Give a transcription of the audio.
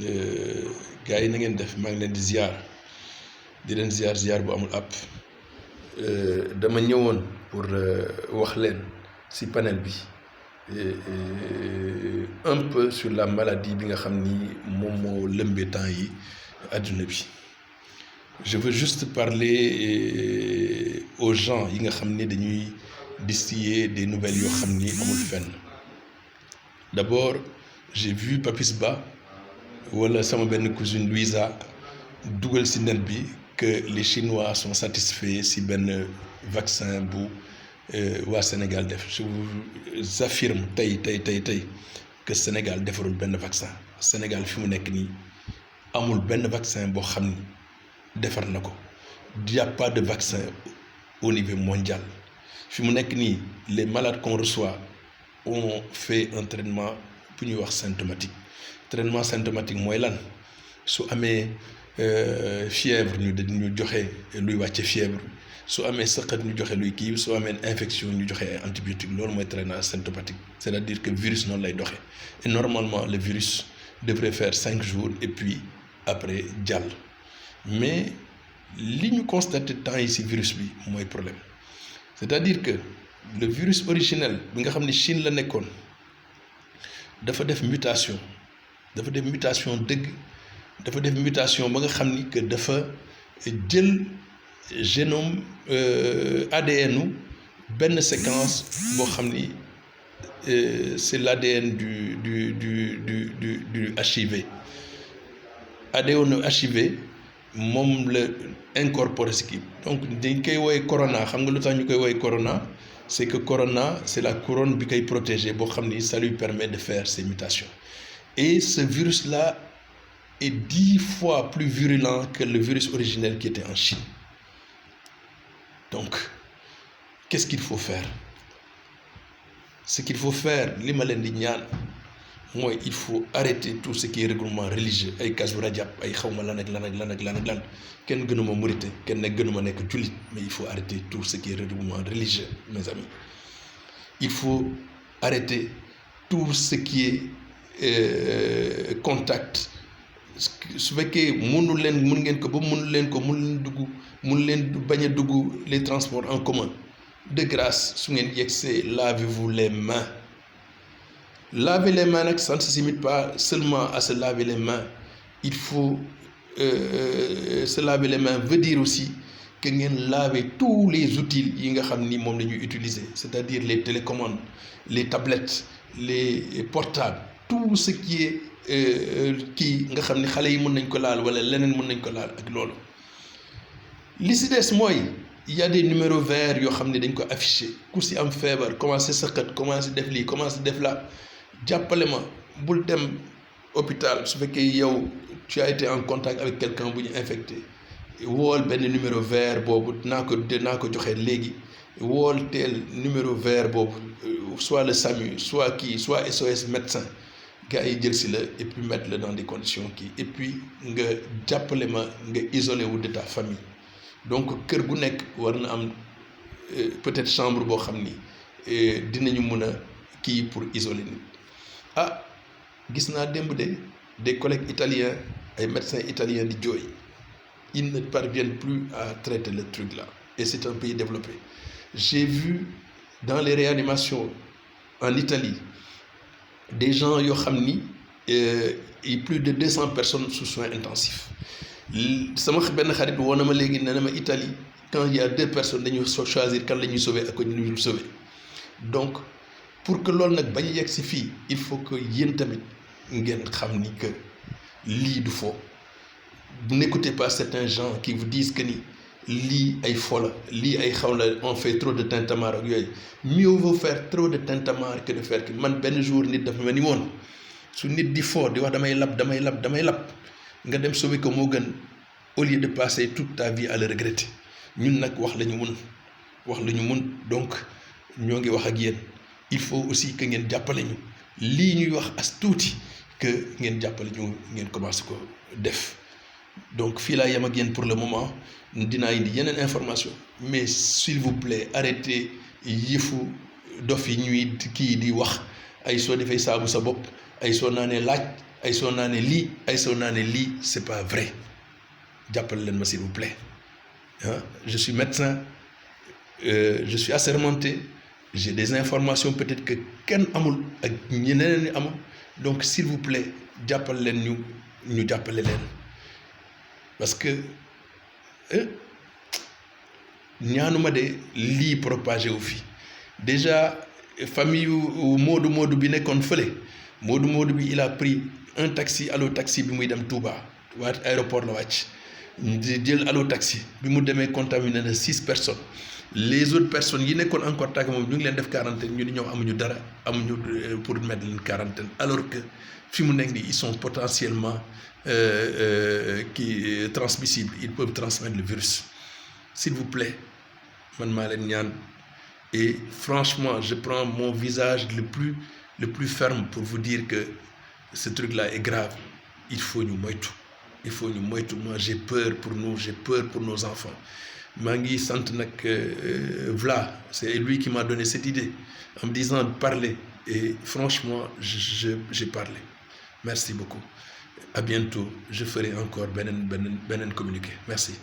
gars yi na ngeen def maa ngi leen di ziar di leen ziar bu amul àpp dama ñëwoon pour wax leen ci panel bi un peu sur la maladie bi nga xam ni moom moo lëmbee temps yi àdduna bi. Je veux juste parler aux gens yi nga xam ni dañuy distiller des nouvelles yoo xam ni amul fenn. D'abord j'ai vu Papis Ba wala sama benn cousine Louisa dugal ci net bi que les Chinois sont satisfaits ci benn vaccin bu waa Sénégal def. Je vous affirme tey que Sénégal defarul benn vaccin. Sénégal fi mu nekk nii amul benn vaccin boo xam ni defar na ko. Il n'y a pas de vaccin au niveau mondial. Fi mu nekk nii les malades qu'on reçoit ont fait un traitement bu ñuy wax symptomatique. Traitement symptomatique mooy lan su amee fièvre ñu joxe luy wàcce fièvre su amee sëqat ñu joxe luy kii su amee infection ñu joxe ay antibiotiques loolu mooy traitement symptomatique. C'est-à-dire que virus noonu lay doxee et normalement le virus devrait faire 5 jours et puis après jàll. Mais li ñu constaté temps yi ci virus bi mooy problème c'est-à-dire que le virus originel bi nga xam ni Chine la nekkoon dafa def mutation dëgg dafa def mutation ba nga xam ni que dafa jël génome ADN benn séquence boo xam ni c'est l'ADN du HIV. ADN HIV moom la incorporé ci kii donc dañ koy woowee corona xam nga lu tax ñu koy woowee corona c'est que corona c'est la couronne bi koy protégé boo xam ni ça lui permet de faire ces mutations et ce virus là est 10 fois plus virulent que le virus originel qui était en Chine. Donc qu'est-ce qu'il faut faire? Ce qu'il faut faire li ma leen di ñaan mooy il faut arrêter tout ce qui est regroupement religieux ay Kazu Rajab ay xawma lan kenn gënuma murite kenn gënuma nekk jullit mais il faut arrêter tout ce qui est regroupement religieux mes amis. Il faut arrêter tout ce qui est contact su fekkee mun ngeen ko ba mun leen bañ a dugg les transports en commun de grâce su ngeen yegsee lavez-vous les mains. Laver les mains nag ça ne se limite pas seulement à se laver les mains. Il faut se laver les mains veut dire aussi que ngeen laver tous les outils yi nga xam ni moom la ñuy utiliser c'est-à-dire les télécommandes les tablettes les portables tout ce qui est kii nga xam ni xale yi mën nañ ko laal wala leneen mën nañ ko laal ak loolu. li ci des mooy il y a des numéros verts yoo xam ne dañ ko affiché ku ci am feebar commencé sëqat commencé def lii commencé def la jàppale ma bul dem hôpital su fekkee yow tu as été en contact avec quelqu'un bu ñu infecté wool benn numéro vert boobu naa ko joxe léegi wool teel numéro vert boobu soit le SAMU soit soit SOS médecin gars yi jël si la et puis mettre la dans des conditions kii et puis nga jàppale ma nga isolé wu de ta famille. Donc kër gu nekk war na am peut-être chambre boo xam ni dinañu mën a kii pour isoler nit. Gis naa démb des collègues italiens ay médecins italiens di jooy ils ne parviennent plus à traiter le truc là et c'est un pays développé. J'ai vu dans les réanimations en Italie des gens yoo xam ni et plus de 200 personnes sous soins intensifs. sama benn xarit woo na ma léegi nee na ma Italie quand il y a 2 personnes dañuy choisir kan la ñuy sauver ak ko ñu dul sauver. Donc pour que loolu nag bañ a yegg si fii il faut que yéen tamit ngeen xam ni que lii du fo. N'écoutez pas certains gens qui vous disent que ni lii ay fo la lii ay xaw la on fait trop de tintamarre ak yooyu. Mieux vaut faire trop de tintamarre que de faire que man benn jour nit dafa mel ni woon su nit di fo di wax damay lab nga dem sauver ko moo gën au lieu de passer toute ta vie à le regretter. Ñun nag wax la ñu mun donc ñoo ngi wax ak yéen il faut aussi que ngeen jàppale ñu lii ñuy wax as tuuti que ngeen jàppale ñu ngeen commencé ko def. Donc fii laa yem ak yéen pour le moment dinaa indi yeneen information mais s'il vous plaît arrêtez yëfu dof yi ñuy kii di wax ay soo defee saabu sa bopp ay soo naanee laaj ay soo naa ne lii ay soo naa ne lii c'est pas vrai jàppale leen ma s'il vous plaît ah je suis médecin je suis assermenté j'ai des informations peut-être que kenn amul ak ñeneen ñi amul donc s'il vous plaît jàppale leen ñu jàppale leen parce que ñaanuma de lii propagé wu fi déjà famille yu Moodu bi nekkoon fële Moodu bi il a pris un taxi allo taxi bi muy dem Touba waa aéroport la wàcc di jël allo taxi bi mu demee contaminé na 6 personnes les autres personnes yi nekkoon en contact moom ñu ngi leen def quarantaine ñu ni ñoom amuñu dara amuñu pour mettre leen quarantaine alors que fi mu nekk nii ils sont potentiellement transmissibles ils peuvent transmettre le virus s'il vous plaît man maa leen ñaan et franchement je prends mon visage le plus ferme pour vous dire que ce truc-là est grave il faut ñu moytu moi j'ai peur pour nous j'ai peur pour nos enfants maa ngi sant nag Vla c'est lui qui m'a donné cette idée en me disant de parler et franchement j'ai parlé merci beaucoup à bientôt je ferai encore beneen communiqué merci